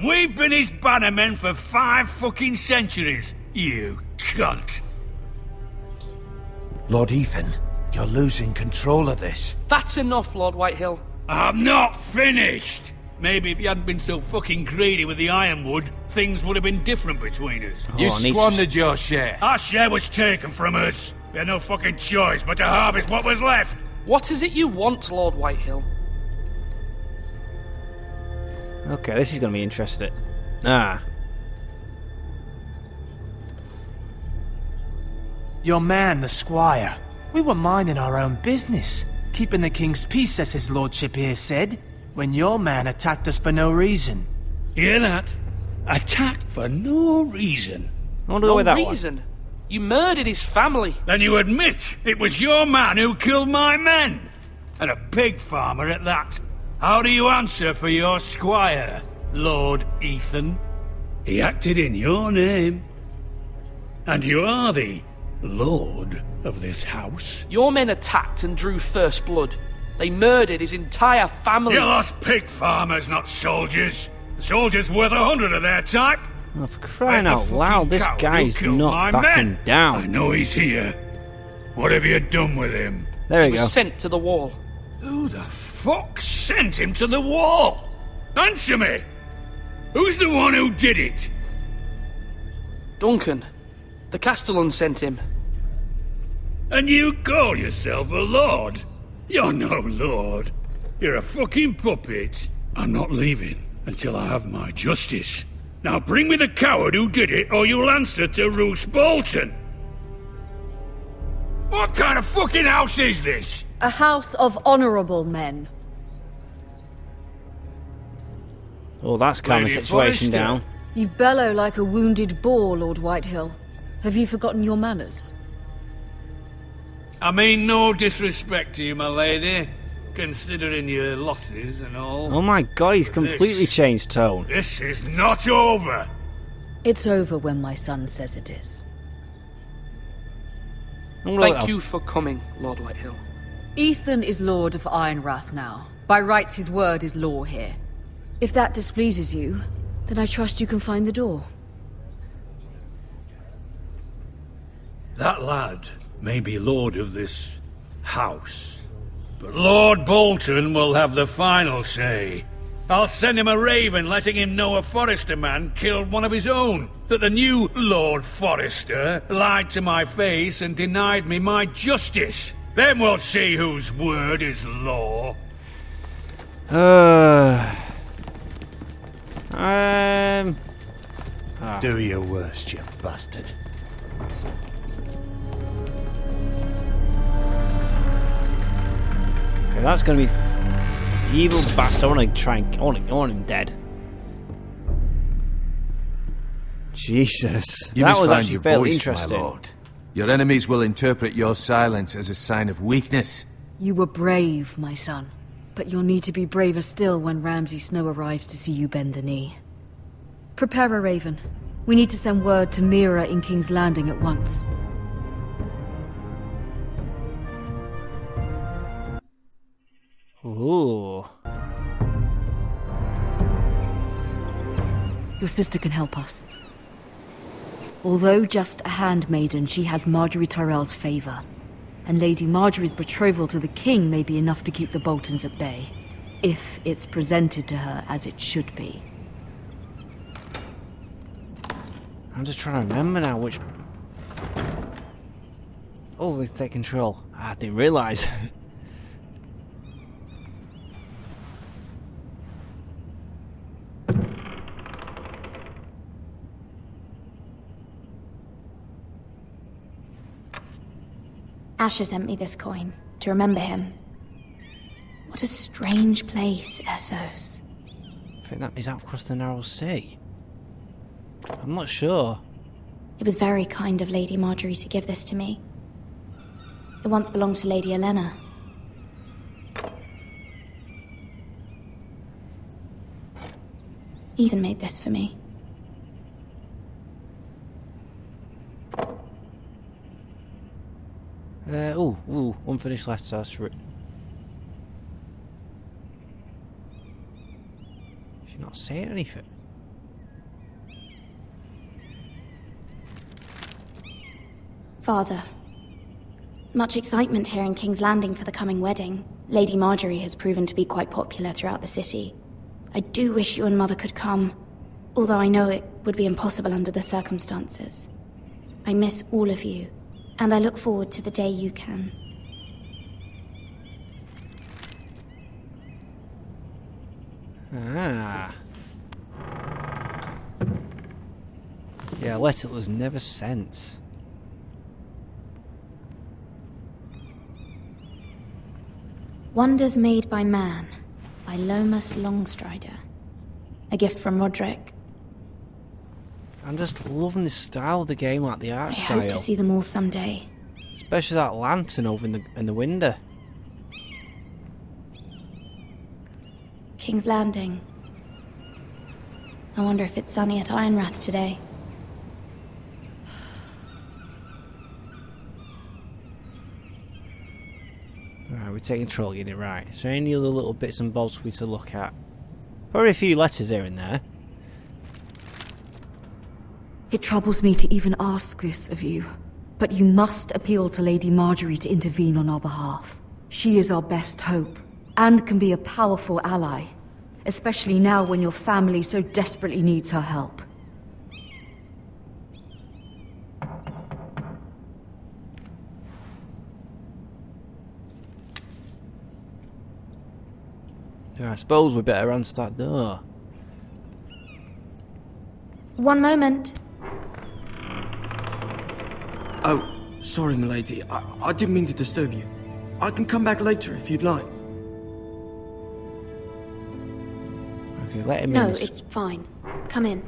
And we've been his bannermen for 5 fucking centuries, you cunt. Lord Ethan, you're losing control of this. That's enough, Lord Whitehill. I'm not finished. Maybe if you hadn't been so fucking greedy with the ironwood, things would have been different between us. You squandered your share. Our share was taken from us. We had no fucking choice but to harvest what was left. What is it you want, Lord Whitehill? Okay, this is going to be interesting. Ah. Your man, the squire. We were minding our own business, keeping the king's peace, as his lordship here said, when your man attacked us for no reason. Hear that? Attacked for no reason. I wonder where that was. No reason. You murdered his family. Then you admit it was your man who killed my men. And a pig farmer at that. How do you answer for your squire, Lord Ethan? He acted in your name. And you are the lord of this house. Your men attacked and drew first blood. They murdered his entire family. You lost pig farmers, not soldiers. The soldiers worth 100 of their type. Oh, for crying out loud, this guy's not backing down. I know he's here. What have you done with him? There He we was go. sent to the wall. Who the fuck sent him to the wall? Answer me! Who's the one who did it? Duncan. The Castellan sent him. And you call yourself a lord? You're no lord. You're a fucking puppet. I'm not leaving until I have my justice. Now bring me the coward who did it, or you'll answer to Roose Bolton. What kind of fucking house is this? A house of honourable men. Oh, that's calming the Lady situation Forrester. down. You bellow like a wounded boar, Lord Whitehill. Have you forgotten your manners? I mean no disrespect to you, my lady, considering your losses and all. Oh my god, he's completely changed tone. This is not over. It's over when my son says it is. Thank you for coming, Lord Whitehill. Ethan is Lord of Ironrath now. By rights, his word is law here. If that displeases you, then I trust you can find the door. That lad may be lord of this house, but Lord Bolton will have the final say. I'll send him a raven letting him know a Forrester man killed one of his own, that the new Lord Forrester lied to my face and denied me my justice. Then we'll see whose word is law. Do your worst, you bastard. Okay, that's gonna be the evil bastard. I want him dead. Jesus, You that must was find actually your fairly voice, interesting. my lord. Your enemies will interpret your silence as a sign of weakness. You were brave, my son. But you'll need to be braver still when Ramsay Snow arrives to see you bend the knee. Prepare a raven. We need to send word to Mira in King's Landing at once. Ooh. Your sister can help us. Although just a handmaiden, she has Marjorie Tyrell's favor. And Lady Marjorie's betrothal to the king may be enough to keep the Boltons at bay. If it's presented to her as it should be. I'm just trying to remember now which... Oh, we take control. I didn't realise. Asher sent me this coin to remember him. What a strange place, Essos. I think that is out across the narrow sea. I'm not sure. It was very kind of Lady Marjorie to give this to me. It once belonged to Lady Elena. Ethan made this for me. Unfinished letter. She's not saying anything. Father. Much excitement here in King's Landing for the coming wedding. Lady Marjorie has proven to be quite popular throughout the city. I do wish you and Mother could come, although I know it would be impossible under the circumstances. I miss all of you, and I look forward to the day you can. Ah. Yeah, letter was never sent. Wonders Made by Man, by Lomas Longstrider. A gift from Roderick. I'm just loving the style of the game, like the art I style. hope to see them all someday. Especially that lantern over in the window. King's Landing. I wonder if it's sunny at Ironrath today. Right, we're taking control, getting it right. Is there any other little bits and bobs we to look at? Probably a few letters here and there. It troubles me to even ask this of you, but you must appeal to Lady Marjorie to intervene on our behalf. She is our best hope, and can be a powerful ally, especially now when your family so desperately needs her help. Yeah, I suppose we better answer that door. One moment. Oh, sorry, milady. I didn't mean to disturb you. I can come back later if you'd like. Okay, let him No, in. it's fine. Come in.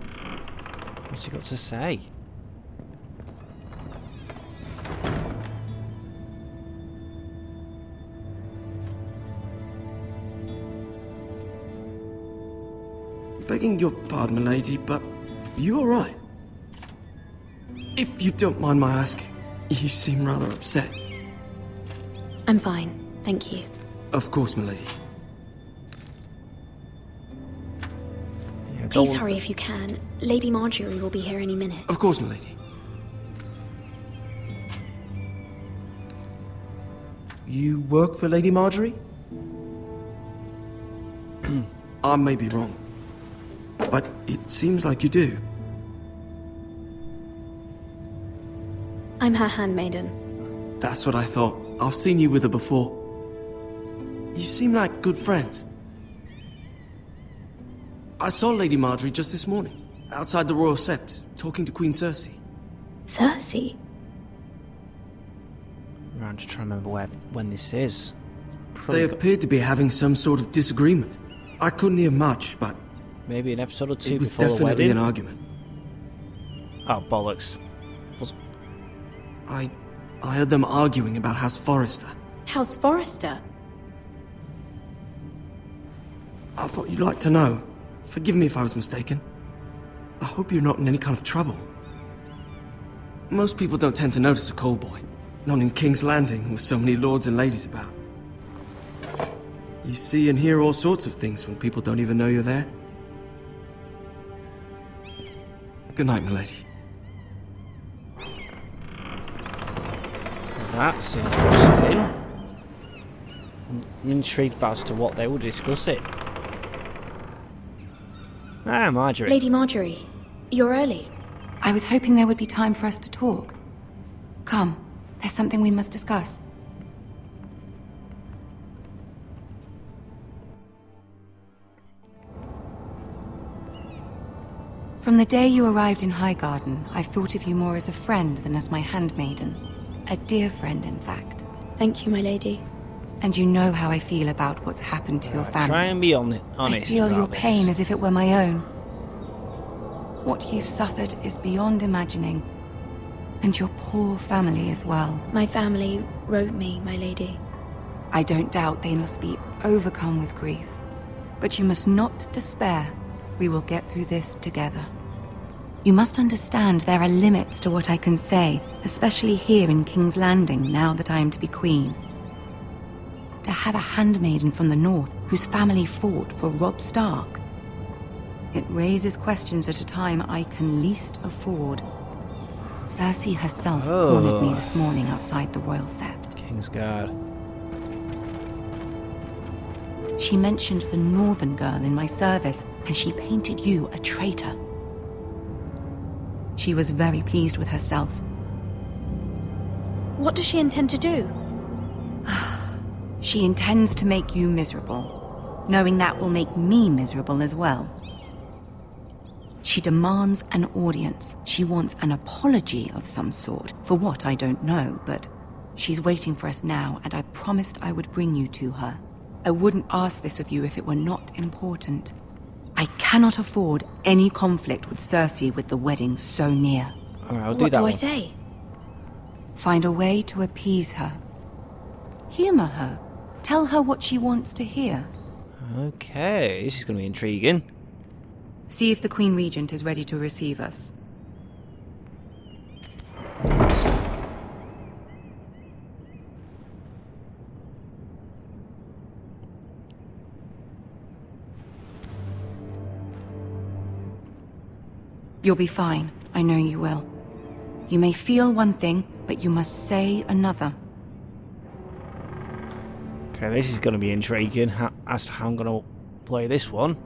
What's he got to say? Begging your pardon, milady, but you alright? If you don't mind my asking, you seem rather upset. I'm fine, thank you. Of course, milady. Yeah, Please don't- hurry if you can. Lady Marjorie will be here any minute. Of course, milady. You work for Lady Marjorie? I may be wrong, but it seems like you do. I'm her handmaiden. That's what I thought. I've seen you with her before. You seem like good friends. I saw Lady Marjorie just this morning, outside the Royal Sept, talking to Queen Cercei. Cercei? I'm just trying to remember when this is. They Probably appeared to be having some sort of disagreement. I couldn't hear much, but maybe an episode or two it was before the definitely wedding. an argument. Oh, bollocks. I heard them arguing about House Forrester. House Forrester? I thought you'd like to know. Forgive me if I was mistaken. I hope you're not in any kind of trouble. Most people don't tend to notice a callboy. Not in King's Landing, with so many lords and ladies about. You see and hear all sorts of things when people don't even know you're there. Good night, milady. That's interesting. I'm intrigued as to what they will discuss it. Ah, Marjorie. Lady Marjorie, you're early. I was hoping there would be time for us to talk. Come, there's something we must discuss. From the day you arrived in Highgarden, I've thought of you more as a friend than as my handmaiden. A dear friend, in fact. Thank you, my lady. And you know how I feel about what's happened to your family. Try and be honest I feel about your this. pain as if it were my own. What you've suffered is beyond imagining. And your poor family as well. My family wrote me, my lady. I don't doubt they must be overcome with grief. But you must not despair. We will get through this together. You must understand there are limits to what I can say, especially here in King's Landing, now that I am to be queen. To have a handmaiden from the north whose family fought for Robb Stark. It raises questions at a time I can least afford. Cercei herself cornered me this morning outside the Royal Sept. King's Guard. She mentioned the northern girl in my service, and she painted you a traitor. She was very pleased with herself. What does she intend to do? She intends to make you miserable, knowing that will make me miserable as well. She demands an audience. She wants an apology of some sort. For what, I don't know, but she's waiting for us now, and I promised I would bring you to her. I wouldn't ask this of you if it were not important. I cannot afford any conflict with Cercei with the wedding so near. Alright, I'll do What that do I one. say? Find a way to appease her. Humor her. Tell her what she wants to hear. Okay, this is going to be intriguing. See if the Queen Regent is ready to receive us. You'll be fine. I know you will. You may feel one thing, but you must say another. Okay, this is going to be intriguing as to how I'm going to play this one.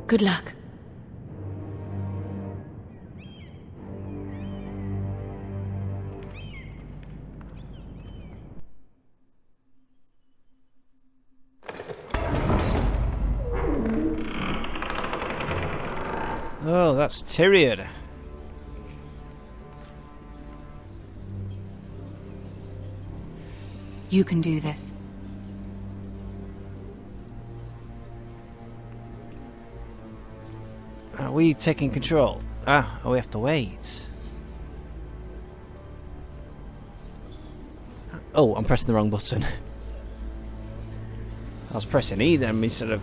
Good luck. Oh, that's Tyrion. You can do this. Are we taking control? We have to wait. Oh, I'm pressing the wrong button. I was pressing E then instead of...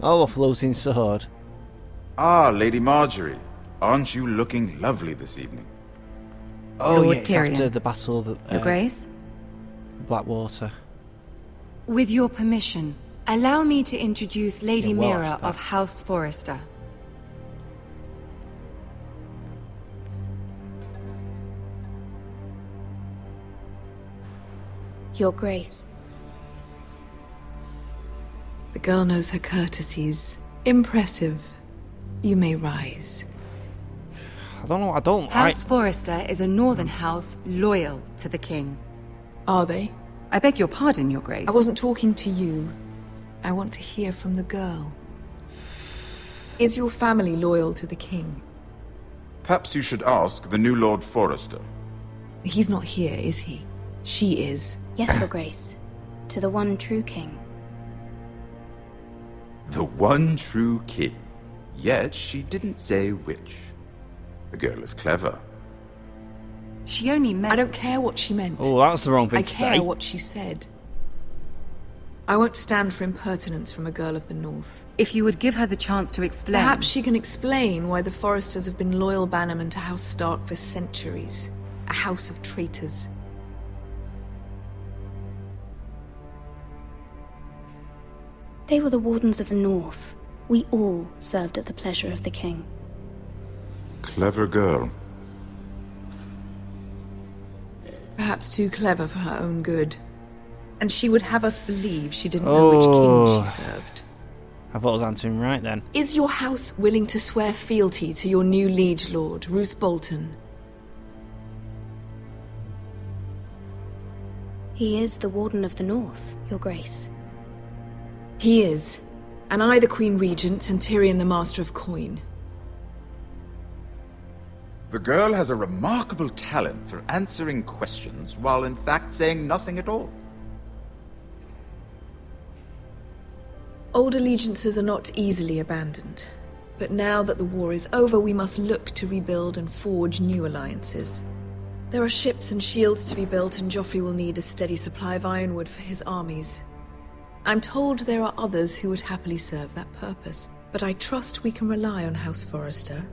Oh, a floating sword. Ah, Lady Marjorie. Aren't you looking lovely this evening? Oh, Lord yeah, it's Tyrion. after the battle of the... Your Grace? Blackwater. With your permission, allow me to introduce Lady Yeah, well, Mira that's that. of House Forrester. Your Grace. The girl knows her courtesies. Impressive. You may rise. I don't know, I don't... House Forrester is a northern house loyal to the king. Are they? I beg your pardon, Your Grace. I wasn't talking to you. I want to hear from the girl. Is your family loyal to the king? Perhaps you should ask the new Lord Forrester. He's not here, is he? She is. Yes, Your Grace. To the one true king. The one true king. Yet she didn't say which. The girl is clever. She only meant... I don't care what she meant. Oh, that's the wrong thing I to care say. what she said. I won't stand for impertinence from a girl of the North. If you would give her the chance to explain... Perhaps she can explain why the Forresters have been loyal bannermen to House Stark for centuries. A house of traitors. They were the Wardens of the North. We all served at the pleasure of the king. Clever girl. Perhaps too clever for her own good. And she would have us believe she didn't know which king she served. I thought I was answering right then. Is your house willing to swear fealty to your new liege lord, Roose Bolton? He is the Warden of the North, Your Grace. He is. And I the Queen Regent and Tyrion the Master of Coin. The girl has a remarkable talent for answering questions while in fact saying nothing at all. Old allegiances are not easily abandoned. But now that the war is over, we must look to rebuild and forge new alliances. There are ships and shields to be built, and Joffrey will need a steady supply of ironwood for his armies. I'm told there are others who would happily serve that purpose, but I trust we can rely on House Forrester.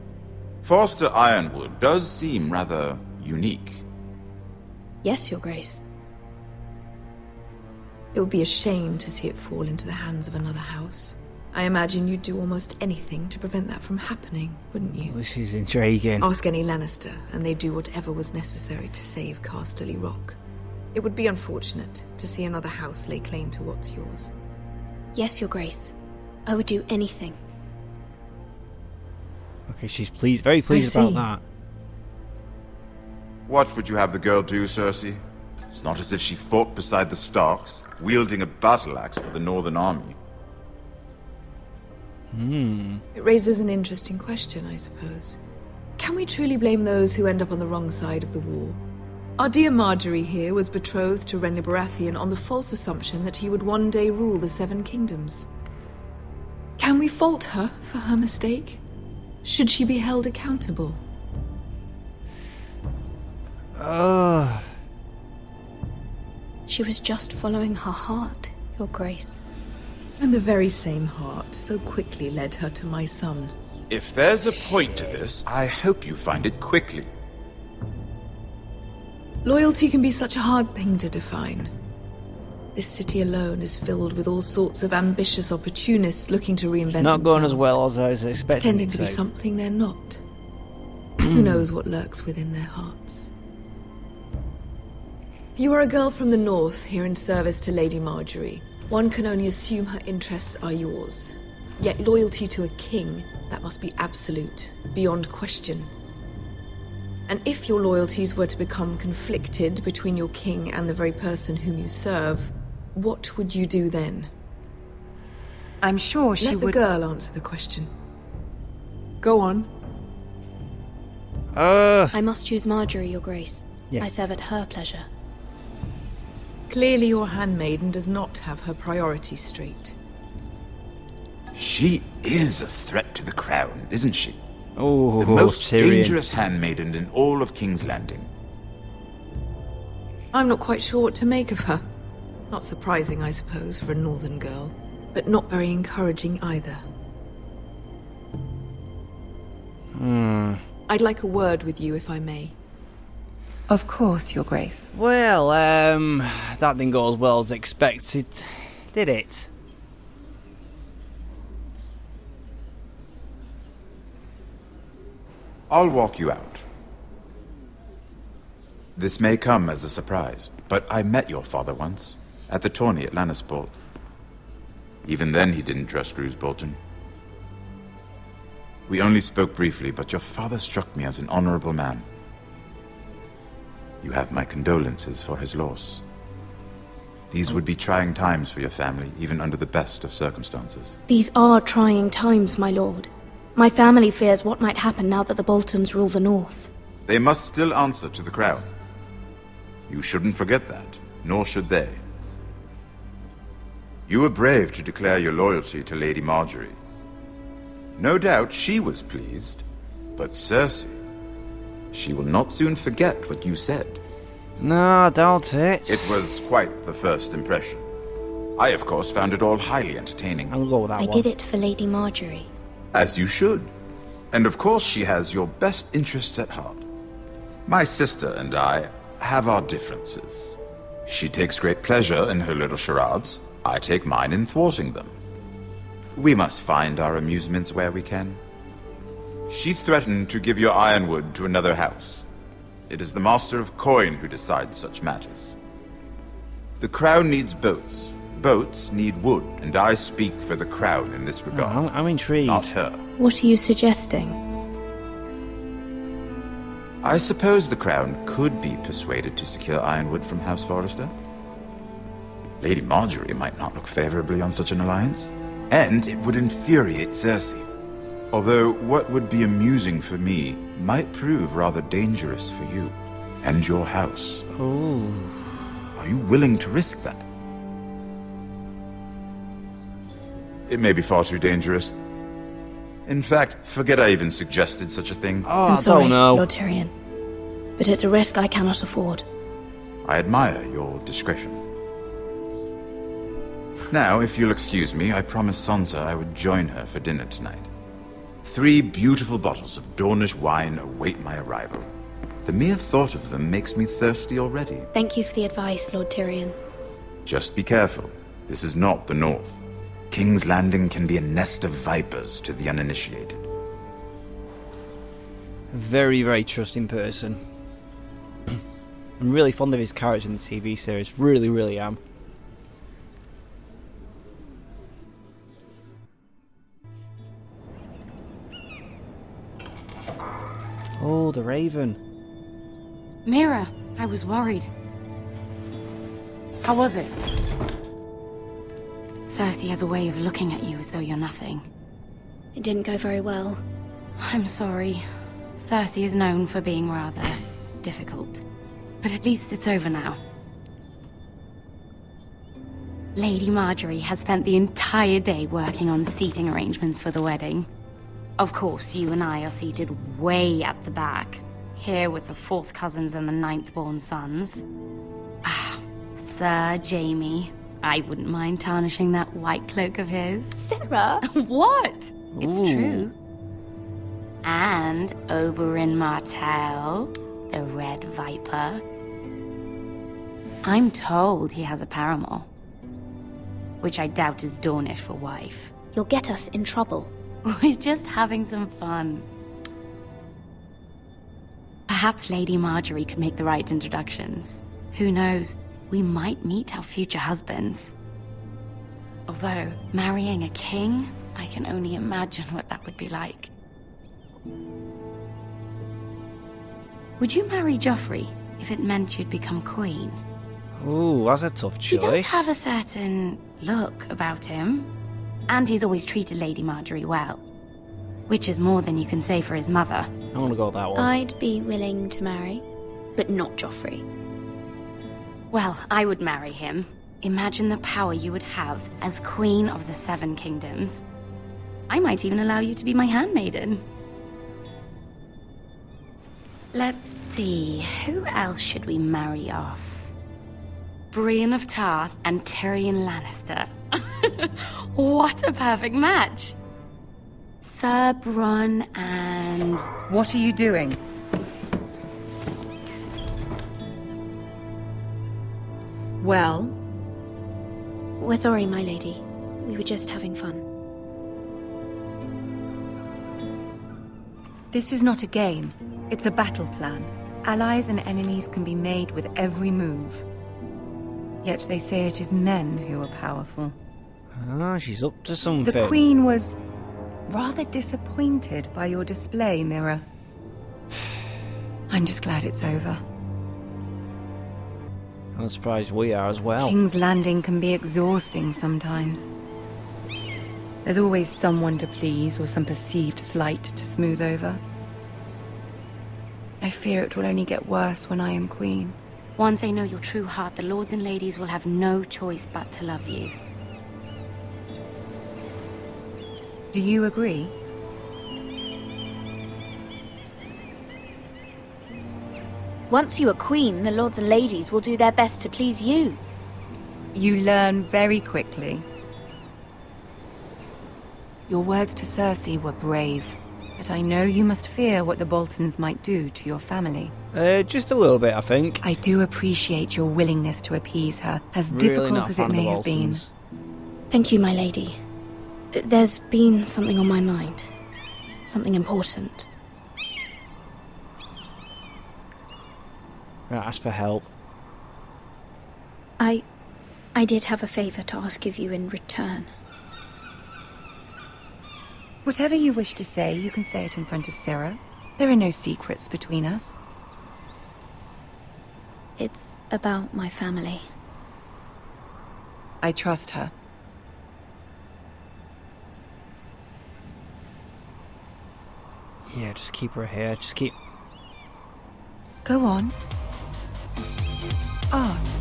Forster Ironwood does seem rather unique. Yes, Your Grace. It would be a shame to see it fall into the hands of another house. I imagine you'd do almost anything to prevent that from happening, wouldn't you? This is intriguing. Ask any Lannister, and they'd do whatever was necessary to save Casterly Rock. It would be unfortunate to see another house lay claim to what's yours. Yes, Your Grace. I would do anything. Okay, she's very pleased about that. What would you have the girl do, Cercei? It's not as if she fought beside the Starks, wielding a battle axe for the Northern Army. It raises an interesting question, I suppose. Can we truly blame those who end up on the wrong side of the war? Our dear Marjorie here was betrothed to Renly Baratheon on the false assumption that he would one day rule the Seven Kingdoms. Can we fault her for her mistake? Should she be held accountable? She was just following her heart, Your Grace. And the very same heart so quickly led her to my son. If there's a point to this, I hope you find it quickly. Loyalty can be such a hard thing to define. This city alone is filled with all sorts of ambitious opportunists looking to reinvent It's not going as themselves, well as I was expecting pretending it to be to. something they're not. Who knows what lurks within their hearts? You are a girl from the north, here in service to Lady Marjorie. One can only assume her interests are yours. Yet loyalty to a king, that must be absolute, beyond question. And if your loyalties were to become conflicted between your king and the very person whom you serve, what would you do then? I'm sure she Let the would... girl answer the question. Go on. I must choose Marjorie, Your Grace. Yes. I serve at her pleasure. Clearly your handmaiden does not have her priorities straight. She is a threat to the crown, isn't she? Oh, The most Tyrion. dangerous handmaiden in all of King's Landing. I'm not quite sure what to make of her. Not surprising, I suppose, for a northern girl, but not very encouraging either. I'd like a word with you, if I may. Of course, Your Grace. Well, that didn't go as well as expected, did it? I'll walk you out. This may come as a surprise, but I met your father once, at the tourney at Lannisport. Even then he didn't trust Roose Bolton. We only spoke briefly, but your father struck me as an honorable man. You have my condolences for his loss. These would be trying times for your family, even under the best of circumstances. These are trying times, my lord. My family fears what might happen now that the Boltons rule the north. They must still answer to the crown. You shouldn't forget that, nor should they. You were brave to declare your loyalty to Lady Marjorie. No doubt she was pleased, but Cercei, she will not soon forget what you said. No, I doubt it. It was quite the first impression. I, of course, found it all highly entertaining. I'll go with that I one. did it for Lady Marjorie. As you should. And of course she has your best interests at heart. My sister and I have our differences. She takes great pleasure in her little charades. I take mine in thwarting them. We must find our amusements where we can. She threatened to give your ironwood to another house. It is the Master of Coin who decides such matters. The crown needs boats. Boats need wood, and I speak for the crown in this regard. I'm intrigued. Not her. What are you suggesting? I suppose the crown could be persuaded to secure ironwood from House Forrester. Lady Marjorie might not look favorably on such an alliance, and it would infuriate Cercei. Although what would be amusing for me might prove rather dangerous for you and your house. Ooh. Are you willing to risk that? It may be far too dangerous. In fact, forget I even suggested such a thing. Oh, I'm I sorry, don't know. Lord Tyrion. But it's a risk I cannot afford. I admire your discretion. Now, if you'll excuse me, I promised Sansa I would join her for dinner tonight. 3 beautiful bottles of Dornish wine await my arrival. The mere thought of them makes me thirsty already. Thank you for the advice, Lord Tyrion. Just be careful. This is not the North. King's Landing can be a nest of vipers to the uninitiated. Very, very trusting person. I'm really fond of his character in the TV series. Really, really am. Oh, the Raven. Mira, I was worried. How was it? Cercei has a way of looking at you as though you're nothing. It didn't go very well. I'm sorry. Cercei is known for being rather difficult. But at least it's over now. Lady Marjorie has spent the entire day working on seating arrangements for the wedding. Of course, you and I are seated way at the back, here with the 4th cousins and the 9th-born sons. Ah, Sir Jamie. I wouldn't mind tarnishing that white cloak of his. Sarah! What? It's Ooh. true. And Oberyn Martell, the Red Viper. I'm told he has a paramour, which I doubt is Dornish for wife. You'll get us in trouble. We're just having some fun. Perhaps Lady Marjorie could make the right introductions. Who knows? We might meet our future husbands. Although, marrying a king, I can only imagine what that would be like. Would you marry Joffrey if it meant you'd become queen? Ooh, that's a tough choice. He does have a certain look about him. And he's always treated Lady Marjorie well. Which is more than you can say for his mother. I want to go with that one. I'd be willing to marry, but not Joffrey. Well, I would marry him. Imagine the power you would have as Queen of the 7 Kingdoms. I might even allow you to be my handmaiden. Let's see, who else should we marry off? Brienne of Tarth and Tyrion Lannister. What a perfect match! Sir Bronn and... What are you doing? Well? We're sorry, my lady. We were just having fun. This is not a game. It's a battle plan. Allies and enemies can be made with every move. Yet they say it is men who are powerful. Ah, she's up to something. The Queen was rather disappointed by your display, Mira. I'm just glad it's over. I'm surprised we are as well. King's Landing can be exhausting sometimes. There's always someone to please or some perceived slight to smooth over. I fear it will only get worse when I am queen. Once they know your true heart, the lords and ladies will have no choice but to love you. Do you agree? Once you are queen, the lords and ladies will do their best to please you. You learn very quickly. Your words to Cercei were brave, but I know you must fear what the Boltons might do to your family. Just a little bit, I think. I do appreciate your willingness to appease her, as Really difficult not a as fan it of may the have been. Boltons. Thank you, my lady. There's been something on my mind. Something important. Right, ask for help. I did have a favor to ask of you in return. Whatever you wish to say, you can say it in front of Sarah. There are no secrets between us. It's about my family. I trust her. Yeah, just keep her here. Just keep... Go on. Ask.